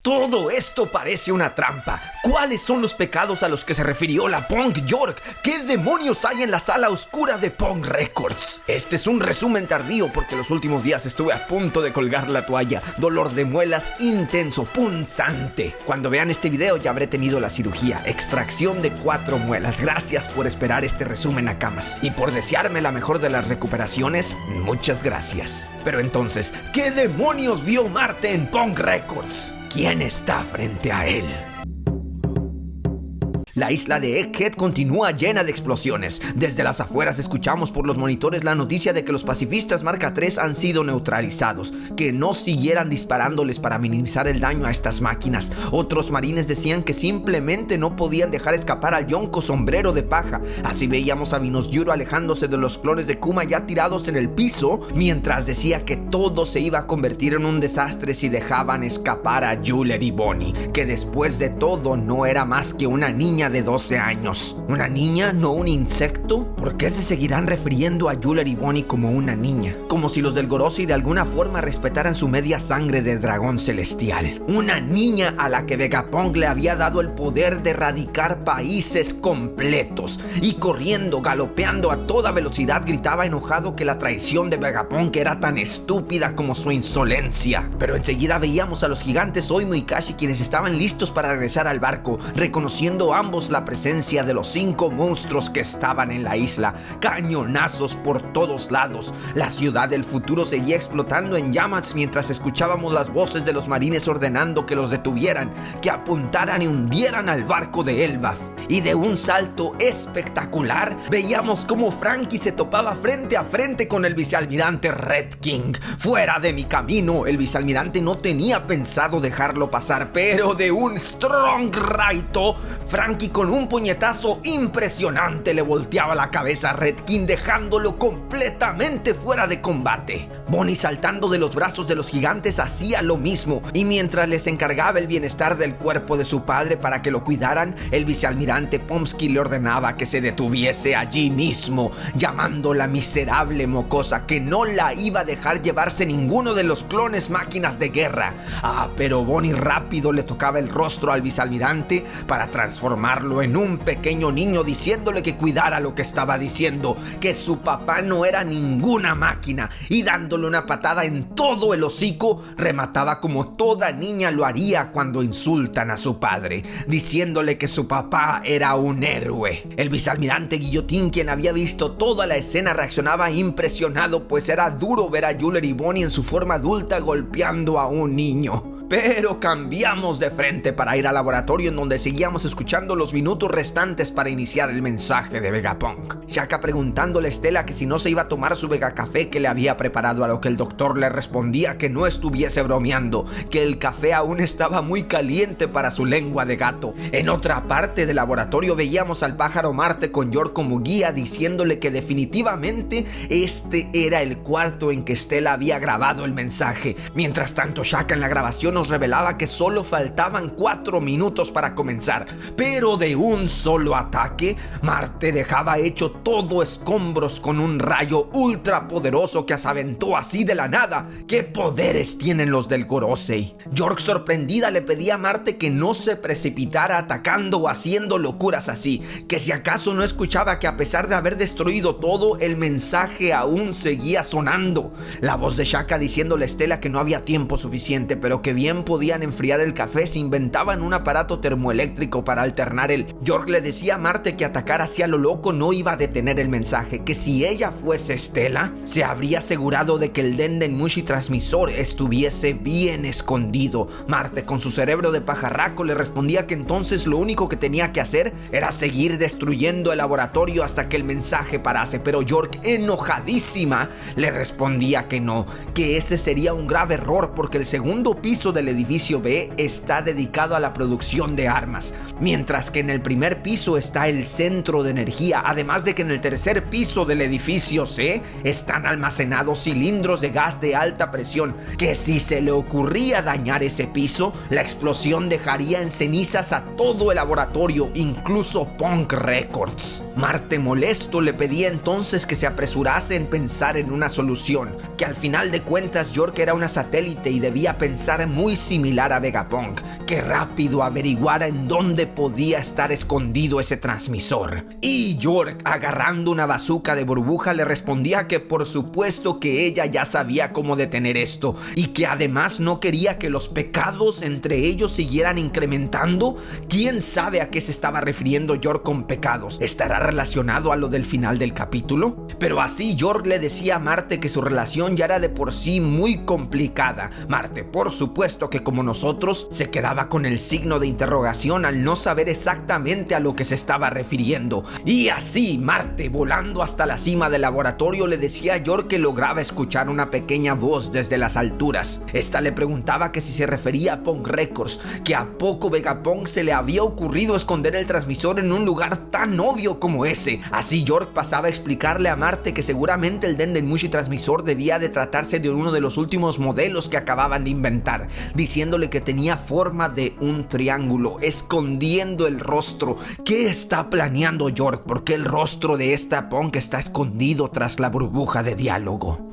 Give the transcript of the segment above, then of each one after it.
Todo esto parece una trampa. ¿Cuáles son los pecados a los que se refirió la Punk York? ¿Qué demonios hay en la sala oscura de Punk Records? Este es un resumen tardío porque los últimos días estuve a punto de colgar la toalla. Dolor de muelas intenso, punzante. Cuando vean este video ya habré tenido la cirugía. Extracción de 4 muelas. Gracias por esperar este resumen a camas. Y por desearme la mejor de las recuperaciones, muchas gracias. Pero entonces, ¿qué demonios vio Marte en Punk Records? ¿Quién está frente a él? La isla de Egghead continúa llena de explosiones. Desde las afueras escuchamos por los monitores la noticia de que los pacifistas Marca 3 han sido neutralizados, que no siguieran disparándoles para minimizar el daño a estas máquinas. Otros marines decían que simplemente no podían dejar escapar al yonko sombrero de paja. Así veíamos a Venus-Yuro alejándose de los clones de Kuma ya tirados en el piso, mientras decía que todo se iba a convertir en un desastre si dejaban escapar a Juller y Bonnie, que después de todo no era más que una niña de 12 años. ¿Una niña, no un insecto? ¿Por qué se seguirán refiriendo a Juller y Bonnie como una niña? Como si los del Gorosei de alguna forma respetaran su media sangre de dragón celestial. Una niña a la que Vegapunk le había dado el poder de erradicar países completos. Y corriendo, galopeando a toda velocidad, gritaba enojado que la traición de Vegapunk era tan estúpida como su insolencia. Pero enseguida veíamos a los gigantes Oimo y Kashi, quienes estaban listos para regresar al barco, reconociendo ambos la presencia de los 5 monstruos que estaban en la isla. Cañonazos por todos lados. La ciudad del futuro seguía explotando en llamas mientras escuchábamos las voces de los marines ordenando que los detuvieran, que apuntaran y hundieran al barco de Elbaf. Y de un salto espectacular veíamos cómo Franky se topaba frente a frente con el vicealmirante Red King. Fuera de mi camino. El vicealmirante no tenía pensado dejarlo pasar, pero de un strong raito, Franky con un puñetazo impresionante le volteaba la cabeza a Red King, dejándolo completamente fuera de combate. Bonnie, saltando de los brazos de los gigantes, hacía lo mismo, y mientras les encargaba el bienestar del cuerpo de su padre para que lo cuidaran, el vicealmirante Pomsky le ordenaba que se detuviese allí mismo, llamando la miserable mocosa que no la iba a dejar llevarse ninguno de los clones máquinas de guerra. Pero Bonnie rápido le tocaba el rostro al vicealmirante para transformarlo en un pequeño niño, diciéndole que cuidara lo que estaba diciendo, que su papá no era ninguna máquina, y dándole una patada en todo el hocico, remataba como toda niña lo haría cuando insultan a su padre, diciéndole que su papá era un héroe. El vicealmirante Guillotín, quien había visto toda la escena, reaccionaba impresionado, pues era duro ver a Juller y Bonnie en su forma adulta golpeando a un niño. Pero cambiamos de frente para ir al laboratorio, en donde seguíamos escuchando los minutos restantes para iniciar el mensaje de Vegapunk. Shaka preguntándole a Stella que si no se iba a tomar su Vegacafé que le había preparado, a lo que el doctor le respondía que no estuviese bromeando, que el café aún estaba muy caliente para su lengua de gato. En otra parte del laboratorio veíamos al pájaro Marte con York como guía, diciéndole que definitivamente este era el cuarto en que Stella había grabado el mensaje. Mientras tanto, Shaka en la grabación nos revelaba que solo faltaban 4 minutos para comenzar, pero de un solo ataque, Marte dejaba hecho todo escombros con un rayo ultra poderoso que se aventó así de la nada. ¿Qué poderes tienen los del Gorosei? York, sorprendida, le pedía a Marte que no se precipitara atacando o haciendo locuras así, que si acaso no escuchaba que a pesar de haber destruido todo, el mensaje aún seguía sonando. La voz de Shaka diciéndole a Stella que no había tiempo suficiente, pero que bien podían enfriar el café si inventaban un aparato termoeléctrico para alternar el. York le decía a Marte que atacar hacia lo loco no iba a detener el mensaje, que si ella fuese Stella, se habría asegurado de que el Dendenmushi transmisor estuviese bien escondido. Marte, con su cerebro de pajarraco, le respondía que entonces lo único que tenía que hacer era seguir destruyendo el laboratorio hasta que el mensaje parase, pero York, enojadísima, le respondía que no, que ese sería un grave error porque el segundo piso del edificio B está dedicado a la producción de armas, mientras que en el primer piso está el centro de energía, además de que en el tercer piso del edificio C están almacenados cilindros de gas de alta presión, que si se le ocurría dañar ese piso, la explosión dejaría en cenizas a todo el laboratorio, incluso Punk Records. Marte, molesto, le pedía entonces que se apresurase en pensar en una solución, que al final de cuentas York era una satélite y debía pensar muy similar a Vegapunk, que rápido averiguara en dónde podía estar escondido ese transmisor. Y York, agarrando una bazuca de burbuja, le respondía que por supuesto que ella ya sabía cómo detener esto, y que además no quería que los pecados entre ellos siguieran incrementando. ¿Quién sabe a qué se estaba refiriendo York con pecados? ¿Estará relacionado a lo del final del capítulo? Pero así York le decía a Marte que su relación ya era de por sí muy complicada. Marte, por supuesto que como nosotros, se quedaba con el signo de interrogación al no saber exactamente a lo que se estaba refiriendo. Y así Marte, volando hasta la cima del laboratorio, le decía a York que lograba escuchar una pequeña voz desde las alturas. Esta le preguntaba que si se refería a Punk Records, que a poco Vegapunk se le había ocurrido esconder el transmisor en un lugar tan obvio como ese. Así York pasaba a explicarle a Marte que seguramente el Dendemushi transmisor debía de tratarse de uno de los últimos modelos que acababan de inventar, diciéndole que tenía forma de un triángulo, escondiendo el rostro. ¿Qué está planeando York? ¿Por qué el rostro de esta Punk está escondido tras la burbuja de diálogo?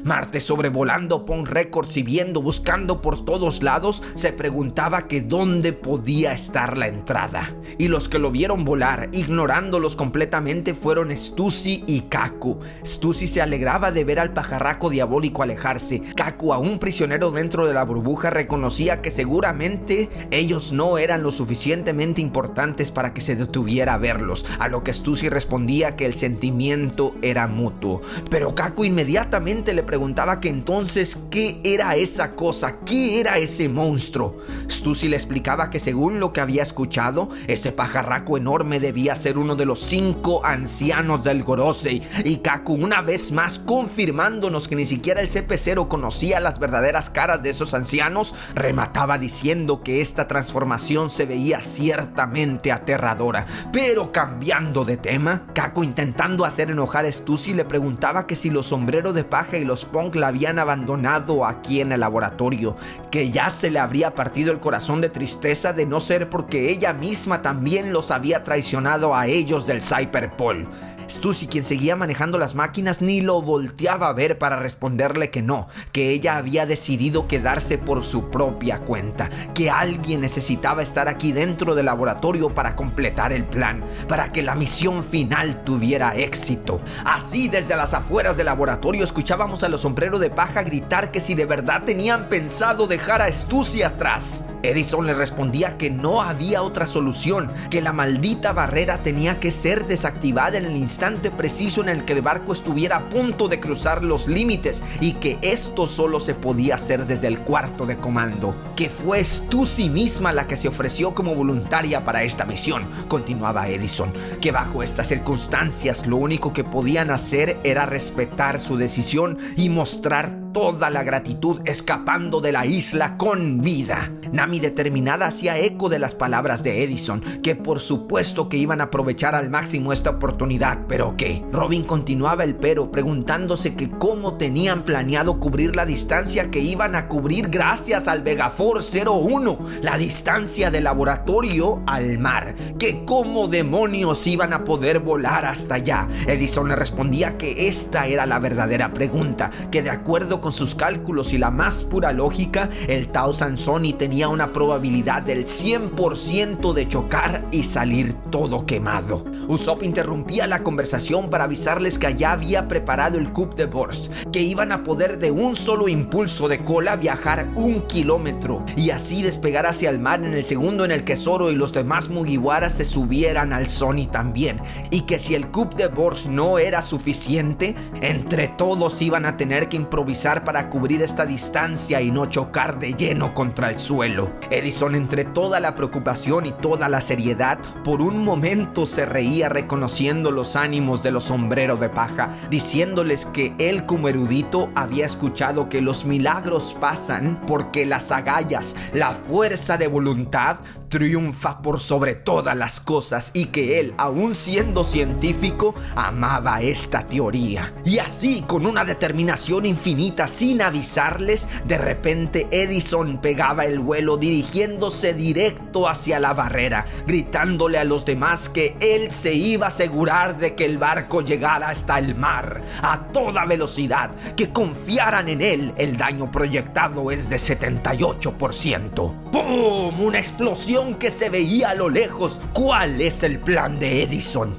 Marte, sobrevolando Punk Records y buscando por todos lados, se preguntaba que dónde podía estar la entrada. Y los que lo vieron volar, ignorándolos completamente, fueron Stussy y Kaku. Stussy se alegraba de ver al pajarraco diabólico alejarse. Kaku, aún prisionero dentro de la burbuja, reconocía que seguramente ellos no eran lo suficientemente importantes para que se detuviera a verlos, a lo que Stussy respondía que el sentimiento era mutuo. Pero Kaku inmediatamente le preguntaba que entonces ¿qué era esa cosa? ¿Qué era ese monstruo? Stussy le explicaba que según lo que había escuchado, ese pajarraco enorme debía ser uno de los 5 ancianos del Gorosei. Y Kaku, una vez más confirmándonos que ni siquiera el CP0 conocía las verdaderas caras de esos ancianos, remataba diciendo que esta transformación se veía ciertamente aterradora. Pero cambiando de tema, Kaku, intentando hacer enojar a Stussy, le preguntaba que si los sombreros de paja y los Punk la habían abandonado aquí en el laboratorio, que ya se le habría partido el corazón de tristeza de no ser porque ella misma también los había traicionado a ellos del Cyberpol. Stussy, quien seguía manejando las máquinas, ni lo volteaba a ver para responderle que no, que ella había decidido quedarse por su propia cuenta, que alguien necesitaba estar aquí dentro del laboratorio para completar el plan, para que la misión final tuviera éxito. Así, desde las afueras del laboratorio, escuchábamos a los sombreros de paja gritar que si de verdad tenían pensado dejar a Stussy atrás. Edison le respondía que no había otra solución, que la maldita barrera tenía que ser desactivada en el instante preciso en el que el barco estuviera a punto de cruzar los límites, y que esto solo se podía hacer desde el cuarto de comando, que fue Stussy misma la que se ofreció como voluntaria para esta misión. Continuaba Edison, que bajo estas circunstancias lo único que podían hacer era respetar su decisión y mostrar toda la gratitud escapando de la isla con vida. Nami, determinada, hacía eco de las palabras de Edison, que por supuesto que iban a aprovechar al máximo esta oportunidad. ¿Pero qué? Robin continuaba el pero, preguntándose que cómo tenían planeado cubrir la distancia que iban a cubrir gracias al Vegaforce 01, la distancia del laboratorio al mar, que cómo demonios iban a poder volar hasta allá. Edison le respondía que esta era la verdadera pregunta, que de acuerdo con sus cálculos y la más pura lógica, el Tau Sansoni tenía una probabilidad del 100% de chocar y salir todo quemado. Usopp interrumpía la conversación para avisarles que allá había preparado el Coup de Burst, que iban a poder de un solo impulso de cola viajar 1 kilómetro y así despegar hacia el mar en el segundo en el que Zoro y los demás Mugiwaras se subieran al Sony también, y que si el Coup de Burst no era suficiente, entre todos iban a tener que improvisar para cubrir esta distancia y no chocar de lleno contra el suelo. Edison, entre toda la preocupación y toda la seriedad, por un momento se reía reconociendo los ánimos de los sombreros de paja, diciéndoles que él como erudito había escuchado que los milagros pasan porque las agallas, la fuerza de voluntad, triunfa por sobre todas las cosas, y que él, aún siendo científico, amaba esta teoría. Y así, con una determinación infinita, tormenta sin avisarles, de repente Edison pegaba el vuelo dirigiéndose directo hacia la barrera, gritándole a los demás que él se iba a asegurar de que el barco llegara hasta el mar a toda velocidad, que confiaran en él. El daño proyectado es de 78%. ¡Pum! Una explosión que se veía a lo lejos. ¿Cuál es el plan de Edison?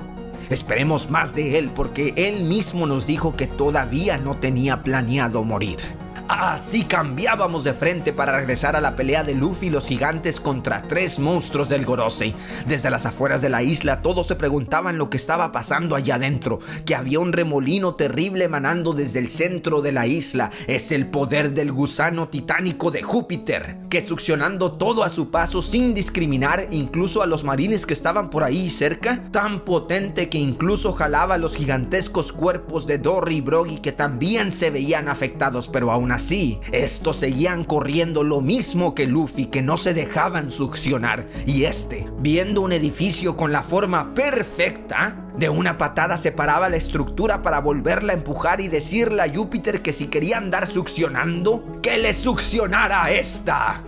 Esperemos más de él, porque él mismo nos dijo que todavía no tenía planeado morir. Así cambiábamos de frente para regresar a la pelea de Luffy y los gigantes contra 3 monstruos del Gorosei. Desde las afueras de la isla todos se preguntaban lo que estaba pasando allá adentro, que había un remolino terrible emanando desde el centro de la isla. Es el poder del gusano titánico de Júpiter, que succionando todo a su paso sin discriminar, incluso a los marines que estaban por ahí cerca, tan potente que incluso jalaba los gigantescos cuerpos de Dory y Brogy, que también se veían afectados, pero aún así, estos seguían corriendo lo mismo que Luffy, que no se dejaban succionar. Y viendo un edificio con la forma perfecta, de una patada separaba la estructura para volverla a empujar y decirle a Júpiter que si quería andar succionando, que le succionara a esta.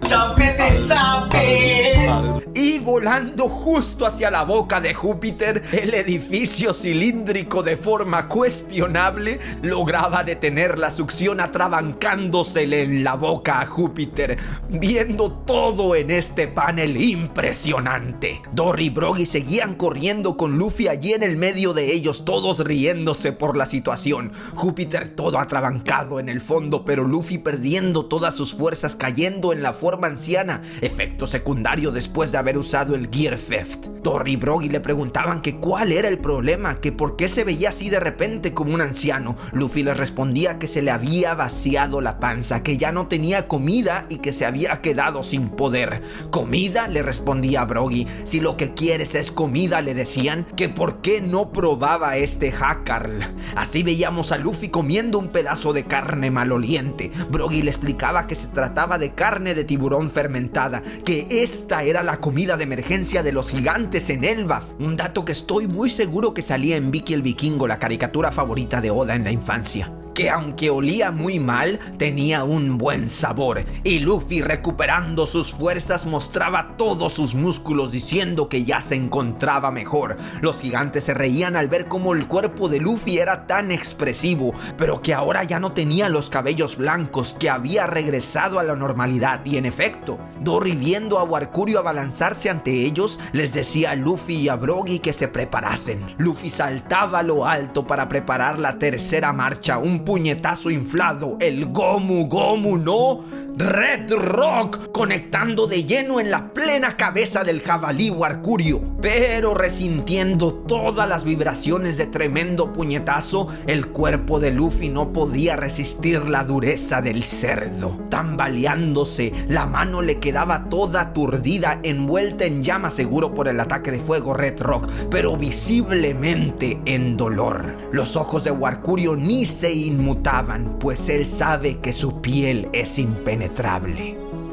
Y volando justo hacia la boca de Júpiter, el edificio cilíndrico de forma cuestionable lograba detener la succión atrabancándosele en la boca a Júpiter, viendo todo en este panel impresionante. Dory y Brogy seguían corriendo con Luffy allí en el medio de ellos, todos riéndose por la situación. Júpiter todo atrabancado en el fondo, pero Luffy perdiendo todas sus fuerzas, cayendo en la forma anciana, efecto secundario después de haber usado el Gear Theft. Dory y Brogy le preguntaban que cuál era el problema, que por qué se veía así de repente como un anciano. Luffy les respondía que se le había vaciado la panza, que ya no tenía comida y que se había quedado sin poder. ¿Comida?, le respondía Brogy. Si lo que quieres es comida, le decían, que por qué no probaba este jacarl. Así veíamos a Luffy comiendo un pedazo de carne maloliente. Brogy le explicaba que se trataba de carne de tiburón fermentada, que esta era la comida de emergencia de los gigantes en Elbaf. Un dato que estoy muy seguro que salía en Vicky el Vikingo, la caricatura favorita de Oda en la infancia. Que aunque olía muy mal, tenía un buen sabor. Y Luffy, recuperando sus fuerzas, mostraba todos sus músculos diciendo que ya se encontraba mejor. Los gigantes se reían al ver cómo el cuerpo de Luffy era tan expresivo, pero que ahora ya no tenía los cabellos blancos, que había regresado a la normalidad. Y en efecto, Dory, viendo a Warcurio abalanzarse ante ellos, les decía a Luffy y a Brogy que se preparasen. Luffy saltaba a lo alto para preparar la tercera marcha, un puñetazo inflado, el Gomu Gomu no Red Rock, conectando de lleno en la plena cabeza del jabalí Warcurio. Pero resintiendo todas las vibraciones de tremendo puñetazo, el cuerpo de Luffy no podía resistir la dureza del cerdo. Tambaleándose, la mano le quedaba toda aturdida, envuelta en llama, seguro por el ataque de fuego Red Rock, pero visiblemente en dolor. Los ojos de Warcurio ni se inmutaban, pues él sabe que su piel es impenetrable.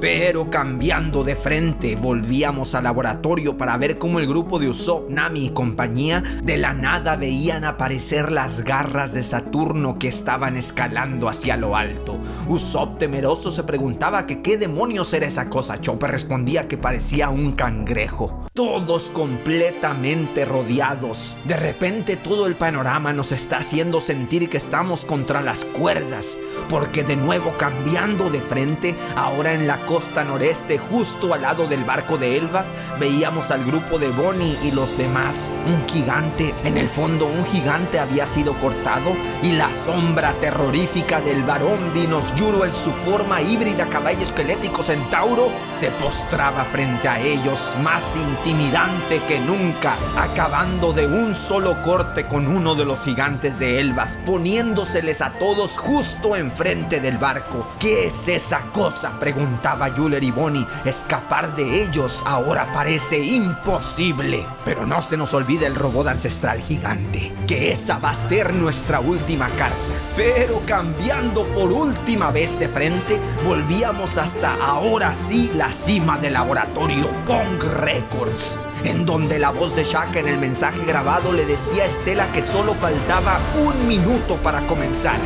Pero cambiando de frente, volvíamos al laboratorio para ver cómo el grupo de Usopp, Nami y compañía de la nada veían aparecer las garras de Saturno que estaban escalando hacia lo alto. Usopp, temeroso, se preguntaba que qué demonios era esa cosa. Chopper respondía que parecía un cangrejo. Todos completamente rodeados. De repente todo el panorama nos está haciendo sentir que estamos contra las cuerdas, porque de nuevo, cambiando de frente, ahora en la costa noreste, justo al lado del barco de Elbaf, veíamos al grupo de Bonnie y los demás. Un gigante, en el fondo un gigante había sido cortado, y la sombra terrorífica del varón Vinos Yuro en su forma híbrida caballo esquelético centauro se postraba frente a ellos, más intimidante que nunca, acabando de un solo corte con uno de los gigantes de Elbaf, poniéndoseles a todos justo enfrente del barco. ¿Qué es esa cosa?, preguntaba Yuler y Bonnie. Escapar de ellos ahora parece imposible. Pero no se nos olvide el robot ancestral gigante, que esa va a ser nuestra última carta. Pero cambiando por última vez de frente, volvíamos hasta ahora sí la cima del laboratorio Pong Records, en donde la voz de Shaka en el mensaje grabado le decía a Estela que solo faltaba 1 minuto para comenzar.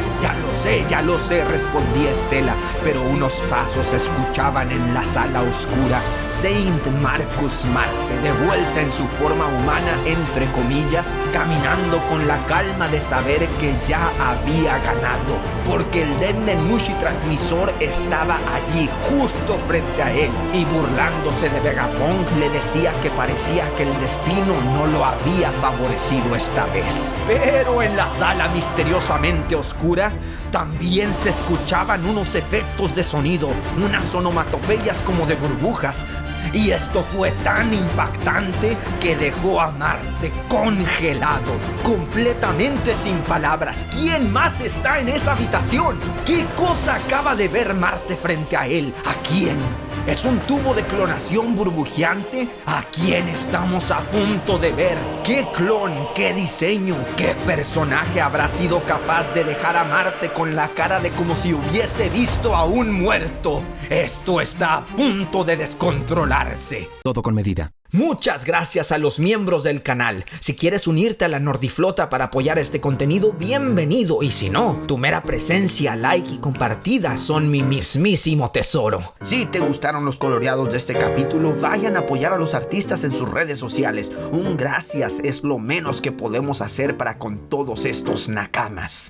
Ya lo sé, respondía Estela, pero unos pasos se escuchaban en la sala oscura. Saint Marcus Marte, de vuelta en su forma humana, entre comillas, caminando con la calma de saber que ya había ganado, porque el Dendemushi transmisor estaba allí, justo frente a él, y burlándose de Vegapunk le decía que parecía que el destino no lo había favorecido esta vez. Pero en la sala misteriosamente oscura también se escuchaban unos efectos de sonido, unas onomatopeyas como de burbujas, y esto fue tan impactante que dejó a Marte congelado, completamente sin palabras. ¿Quién más está en esa habitación? ¿Qué cosa acaba de ver Marte frente a él? ¿A quién? ¿Es un tubo de clonación burbujeante? ¿A quién estamos a punto de ver? ¿Qué clon, qué diseño, qué personaje habrá sido capaz de dejar a Marte con la cara de como si hubiese visto a un muerto? Esto está a punto de descontrolarse. Todo con medida. Muchas gracias a los miembros del canal. Si quieres unirte a la Nordiflota para apoyar este contenido, bienvenido. Y si no, tu mera presencia, like y compartida son mi mismísimo tesoro. Si te gustaron los coloreados de este capítulo, vayan a apoyar a los artistas en sus redes sociales. Un gracias es lo menos que podemos hacer para con todos estos nakamas.